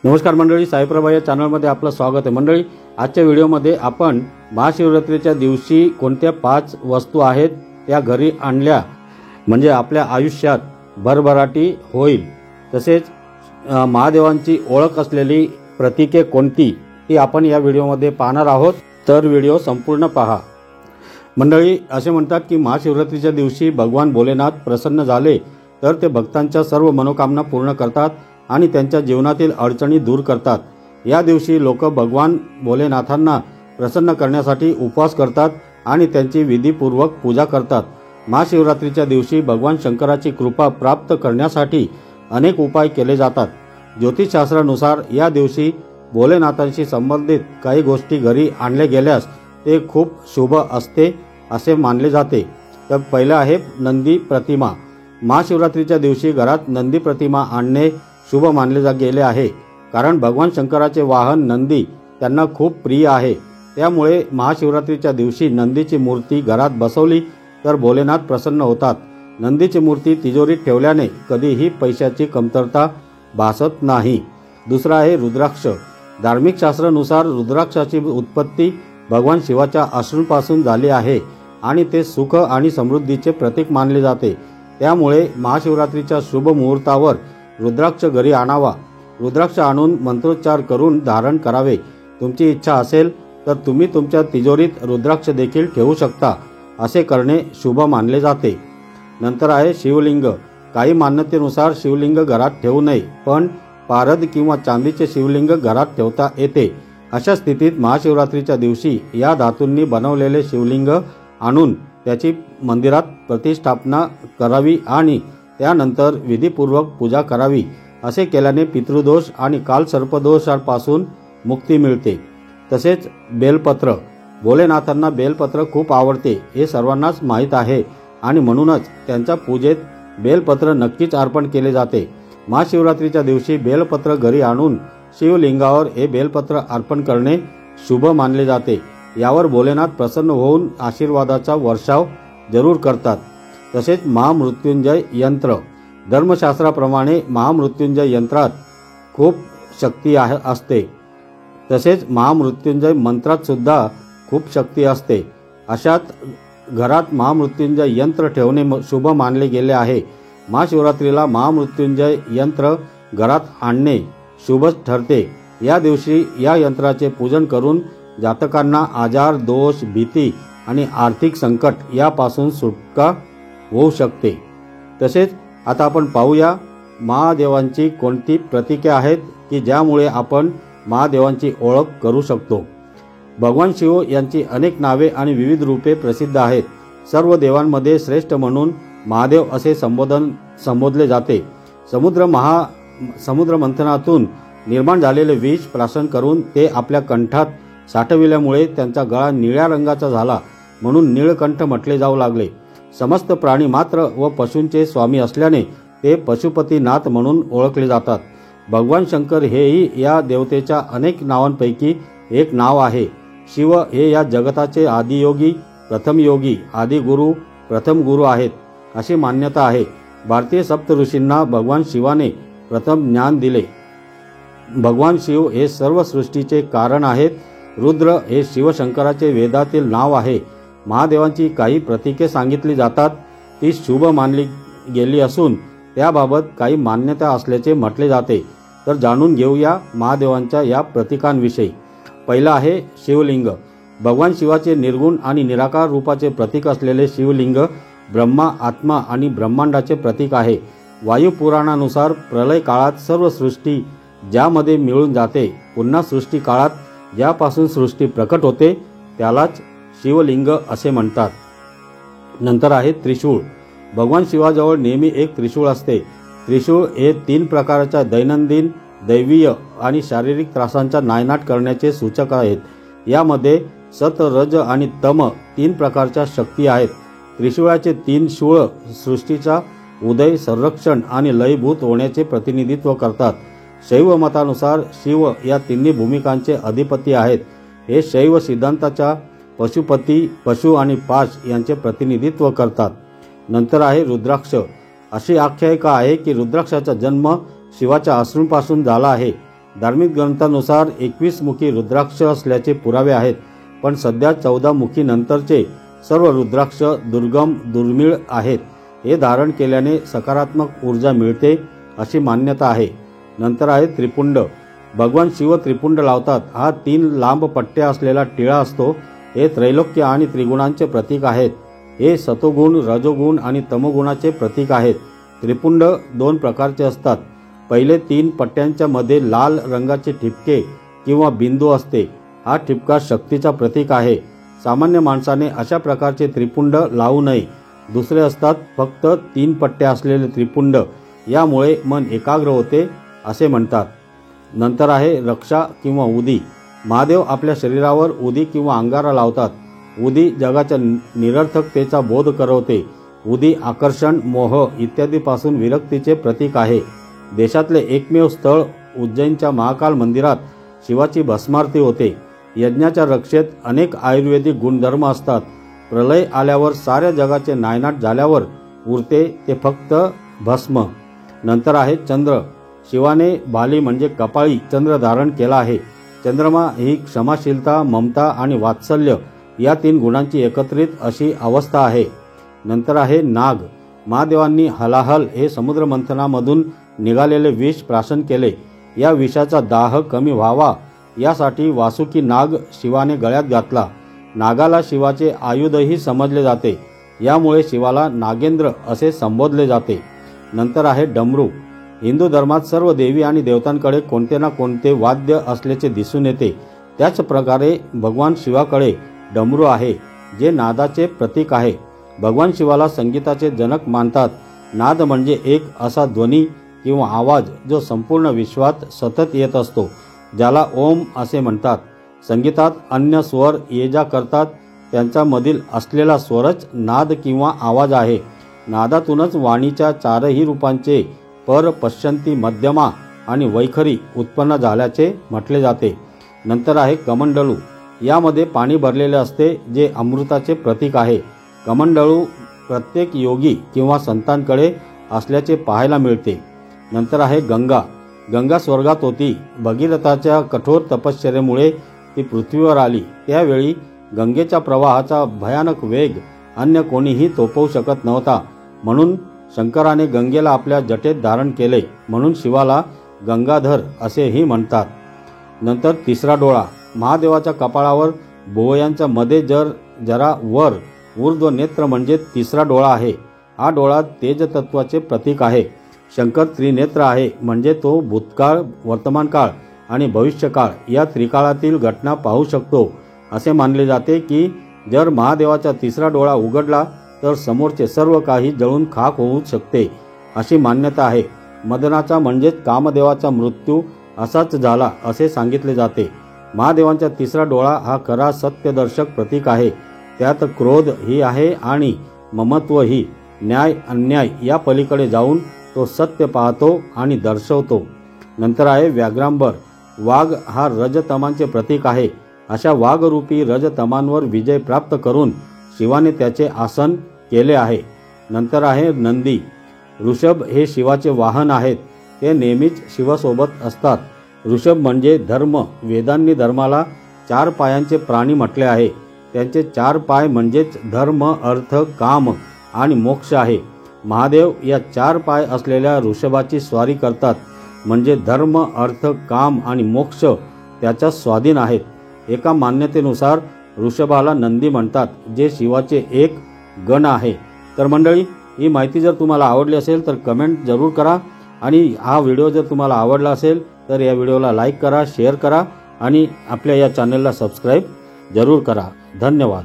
नमस्कार मंडळी, साईप्रभा या चॅनलमध्ये आपलं स्वागत आहे। मंडळी, आजच्या व्हिडिओमध्ये आपण महाशिवरात्रीच्या दिवशी कोणत्या 5 वस्तू आहेत त्या घरी आणल्या म्हणजे आपल्या आयुष्यात भरभराटी होईल, तसेच महादेवांची ओळख असलेली प्रतीके कोणती ती आपण या व्हिडिओमध्ये पाहणार आहोत। तर व्हिडिओ संपूर्ण पहा। मंडळी, असे म्हणतात की महाशिवरात्रीच्या दिवशी भगवान भोलेनाथ प्रसन्न झाले तर ते भक्तांच्या सर्व मनोकामना पूर्ण करतात आणि त्यांच्या जीवनातील अडचणी दूर करतात। या दिवशी लोक भगवान भोलेनाथांना प्रसन्न करण्यासाठी उपवास करतात आणि त्यांची विधीपूर्वक पूजा करतात। महाशिवरात्रीच्या दिवशी भगवान शंकराची कृपा प्राप्त करण्यासाठी अनेक उपाय केले जातात। ज्योतिषशास्त्रानुसार या दिवशी भोलेनाथांशी संबंधित काही गोष्टी घरी आणल्या गेल्यास ते खूप शुभ असते असे मानले जाते। तर पहिलं आहे नंदी प्रतिमा। महाशिवरात्रीच्या दिवशी घरात नंदी प्रतिमा आणणे शुभ मानले गेले आहे, कारण भगवान शंकराचे वाहन नंदी त्यांना खूप प्रिय आहे। त्यामुळे महाशिवरात्रीच्या दिवशी नंदीची मूर्ती घरात बसवली तर भोलेनाथ प्रसन्न होतात। नंदीची मूर्ती तिजोरीत ठेवल्याने कधीही पैशाची कमतरता भासत नाही। दुसरा आहे रुद्राक्ष। धार्मिक शास्त्रानुसार रुद्राक्षाची उत्पत्ती भगवान शिवाच्या अश्रूंपासून झाली आहे आणि ते सुख आणि समृद्धीचे प्रतीक मानले जाते। त्यामुळे महाशिवरात्रीच्या शुभ मुहूर्तावर रुद्राक्ष घरी आणावा। रुद्राक्ष आणून मंत्रोच्चार करून धारण करावे। तुमची इच्छा असेल तर तुम्ही तुमच्या तिजोरीत रुद्राक्ष देखील ठेवू शकता। असे करणे शुभ मानले जाते। नंतर आहे शिवलिंग। काही मान्यतेनुसार शिवलिंग घरात ठेवू नये, पण पारद किंवा चांदीचे शिवलिंग घरात ठेवता येते। अशा स्थितीत महाशिवरात्रीच्या दिवशी या धातूंनी बनवलेले शिवलिंग आणून त्याची मंदिरात प्रतिष्ठापना करावी आणि त्यानंतर विधीपूर्वक पूजा करावी। असे केल्याने पितृदोष आणि कालसर्पदोषापासून मुक्ती मिळते। तसेच बेलपत्र। भोलेनाथांना बेलपत्र खूप आवडते हे सर्वांनाच माहीत आहे आणि म्हणूनच त्यांच्या पूजेत बेलपत्र नक्कीच अर्पण केले जाते। महाशिवरात्रीच्या दिवशी बेलपत्र घरी आणून शिवलिंगावर हे बेलपत्र अर्पण करणे शुभ मानले जाते। यावर भोलेनाथ प्रसन्न होऊन आशीर्वादाचा वर्षाव जरूर करतात। तसेच महामृत्युंजय यंत्र। धर्मशास्त्राप्रमाणे महामृत्युंजय यंत्रात खूप शक्ती असते, तसेच महामृत्युंजय मंत्रात सुद्धा खूप शक्ती असते। अशात घरात महामृत्युंजय यंत्र ठेवणे शुभ मानले गेले आहे। महाशिवरात्रीला महामृत्युंजय यंत्र घरात आणणे शुभ ठरते। या दिवशी या यंत्राचे पूजन करून जातकांना आजार, दोष, भीती आणि आर्थिक संकट यापासून सुटका होऊ शकते। तसेच आता आपण पाहूया महादेवांची कोणती प्रतीके आहेत की ज्यामुळे आपण महादेवांची ओळख करू शकतो। भगवान शिव यांची अनेक नावे आणि विविध रूपे प्रसिद्ध आहेत। सर्व देवांमध्ये श्रेष्ठ म्हणून महादेव असे संबोधले जाते। समुद्र मंथनातून निर्माण झालेले विष प्राशन करून ते आपल्या कंठात साठविल्यामुळे त्यांचा गळा निळ्या रंगाचा झाला, म्हणून नीळकंठ म्हटले जाऊ लागले। समस्त प्राणी मात्र व पशूंचे स्वामी असल्याने ते पशुपतीनाथ म्हणून ओळखले जातात। भगवान शंकर हेही या देवतेच्या अनेक नावांपैकी एक नाव आहे। शिव हे या जगताचे आदियोगी, प्रथम योगी, आदिगुरु, प्रथम गुरु आहेत अशी मान्यता आहे। भारतीय सप्तऋषींना भगवान शिवाने प्रथम ज्ञान दिले। भगवान शिव हे सर्व सृष्टीचे कारण आहेत। रुद्र हे शिवशंकराचे वेदातील नाव आहे। महादेवांची काही प्रतीके सांगितली जातात, ती शुभ मानली गेली असून त्याबाबत काही मान्यता असल्याचे म्हटले जाते। तर जाणून घेऊया महादेवांच्या या प्रतीकांविषयी। पहिला आहे शिवलिंग। भगवान शिवाचे निर्गुण आणि निराकार रूपाचे प्रतीक असलेले शिवलिंग ब्रह्मा, आत्मा आणि ब्रह्मांडाचे प्रतीक आहे। वायुपुराणानुसार प्रलय काळात सर्व सृष्टी ज्यामध्ये मिळून जाते, पुन्हा सृष्टी काळात ज्यापासून सृष्टी प्रकट होते त्यालाच शिवलिंग असे म्हणतात। नंतर आहे त्रिशूळ। भगवान शिवाजवळ नेहमी एक त्रिशूळ असते। त्रिशूळ हे 3 प्रकारच्या दैनंदिन, दैवीय आणि शारीरिक त्रासांचा नायनाट करण्याचे सूचक आहेत। यामध्ये सत, रज आणि तम 3 प्रकारच्या शक्ती आहेत। त्रिशूळाचे 3 शूळ सृष्टीचा उदय, संरक्षण आणि लयभूत होण्याचे प्रतिनिधित्व करतात। शैव मतानुसार शिव या तिन्ही भूमिकांचे अधिपती आहेत। हे शैव सिद्धांताच्या पशुपती, पशु आणि पाश यांचे प्रतिनिधित्व करतात। नंतर आहे रुद्राक्ष। अशी आख्यायिका आहे की रुद्राक्षाचा जन्म शिवाच्या अश्रूंपासून झाला आहे। धार्मिक ग्रंथानुसार 21 मुखी रुद्राक्ष असल्याचे पुरावे आहेत, पण सध्या 14 मुखी नंतरचे सर्व रुद्राक्ष दुर्गम दुर्मिळ आहेत. हे धारण केल्याने सकारात्मक ऊर्जा मिळते अशी मान्यता आहे. नंतर आहे त्रिपुंड. भगवान शिव त्रिपुंड लावतात. हा 3 लांब पट्ट्या असलेला टिळा असतो. हे त्रैलोक्य आणि त्रिगुणांचे प्रतीक आहेत. हे सतोगुण, रजोगुण आणि तमोगुणाचे प्रतीक आहेत. त्रिपुंड 2 प्रकारचे असतात. पहिले 3 पट्ट्यांच्या मध्ये लाल रंगाचे ठिपके किंवा बिंदू असते. हा ठिपका शक्तीचा प्रतीक आहे. सामान्य माणसाने अशा प्रकारचे त्रिपुंड लावू नये. दुसरे असतात फक्त 3 पट्ट्या असलेले त्रिपुंड. यामुळे मन एकाग्र होते असे म्हणतात. नंतर आहे रक्षा किंवा उदी. महादेव आपल्या शरीरावर उदी किंवा अंगारा लावतात. उदी जगाच्या निरर्थकतेचा बोध करवते. उदी आकर्षण, मोह इत्यादीपासून विरक्तीचे प्रतीक आहे. देशातले एकमेव स्थळ उज्जैनच्या महाकाल मंदिरात शिवाची भस्मारती होते. यज्ञाच्या रक्षेत अनेक आयुर्वेदिक गुणधर्म असतात. प्रलय आल्यावर साऱ्या जगाचे नायनाट झाल्यावर उरते ते फक्त भस्म. नंतर आहे चंद्र. शिवाने बाली म्हणजे कपाळी चंद्र धारण केला आहे. चंद्रमा ही क्षमाशीलता, ममता आणि वात्सल्य या 3 गुणांची एकत्रित अशी अवस्था आहे. नंतर आहे नाग. महादेवांनी हलाहल हे समुद्र मंथनामधून निघालेले विष प्राशन केले. या विषाचा दाह कमी व्हावा यासाठी वासुकी नाग शिवाने गळ्यात घातला. नागाला शिवाचे आयुधही समजले जाते. यामुळे शिवाला नागेंद्र असे संबोधले जाते. नंतर आहे डमरू. हिंदू धर्मात सर्व देवी आणि देवतांकडे कोणते ना कोणते वाद्य असल्याचे दिसून येते. त्याच प्रकारे भगवान शिवाकडे डमरू आहे, जे नादाचे प्रतीक आहे. भगवान शिवाला संगीताचे जनक मानतात. नाद म्हणजे एक असा ध्वनी किंवा आवाज जो संपूर्ण विश्वात सतत येत असतो, ज्याला ओम असे म्हणतात. संगीतात अन्य स्वर ये जा करतात. त्यांच्यामधील असलेला स्वरच नाद किंवा आवाज आहे. नादातूनच वाणीच्या 4ही रूपांचे पर, पश्चंती, मध्यमा आणि वैखरी उत्पन्न झाल्याचे म्हटले जाते. नंतर आहे कमंडलू. यामध्ये पाणी भरलेले असते, जे अमृताचे प्रतीक आहे. कमंडलू प्रत्येक योगी किंवा संतांकडे असल्याचे पाहायला मिळते. नंतर आहे गंगा. गंगा स्वर्गात होती. भगीरथाच्या कठोर तपश्चर्येमुळे ती पृथ्वीवर आली. त्यावेळी गंगेच्या प्रवाहाचा भयानक वेग अन्य कोणीही थोपवू शकत नव्हता. म्हणून शंकराने गंगेला आपल्या जटेत धारण केले. म्हणून शिवाला गंगाधर असेही म्हणतात. नंतर तिसरा डोळा. महादेवाच्या कपाळावर भुवयांच्या मध्ये जरा वर ऊर्ध्व नेत्र म्हणजे तिसरा डोळा आहे. हा डोळा तेजतत्वाचे प्रतीक आहे. शंकर त्रिनेत्र आहे, म्हणजे तो भूतकाळ, वर्तमानकाळ आणि भविष्यकाळ या त्रिकाळातील घटना पाहू शकतो. असे मानले जाते की जर महादेवाचा तिसरा डोळा उघडला तर समोरचे सर्व काही जळून खाक होऊ शकते, अशी मान्यता आहे. मदनाचा म्हणजेच कामदेवाचा मृत्यू असाच झाला असे सांगितले जाते. महादेवांचा तिसरा डोळा हा खरा सत्यदर्शक प्रतीक आहे. त्यात क्रोध ही आहे आणि ममत्व ही. न्याय अन्याय या पलीकडे जाऊन तो सत्य पाहतो आणि दर्शवतो. नंतर आहे व्याघ्रांबर. वाघ हा रजतमांचे प्रतीक आहे. अशा वाघरूपी रजतमांवर विजय प्राप्त करून शिवाने त्याचे आसन केले आहे. नंतर आहे नंदी. ऋषभ हे शिवाचे वाहन आहेत. ते नेहमीच शिवासोबत असतात. ऋषभ म्हणजे धर्म. वेदांनी धर्माला 4 पायांचे प्राणी म्हटले आहे. त्यांचे 4 पाय म्हणजेच धर्म, अर्थ, काम आणि मोक्ष आहे. महादेव या 4 पाय असलेल्या ऋषभाची स्वारी करतात. म्हणजे धर्म, अर्थ, काम आणि मोक्ष त्याच्या स्वाधीन आहेत. एका मान्यतेनुसार ऋषभाला नंदी म्हणतात, जे शिवाचे एक गण आहे. तर मंडळी, ही माहिती जर तुम्हाला आवडली असेल तर कमेंट जरूर करा. आणि हा व्हिडिओ जर तुम्हाला आवडला असेल तर या व्हिडिओला लाईक करा, शेअर करा आणि आपल्या या चॅनलला सबस्क्राईब जरूर करा. धन्यवाद.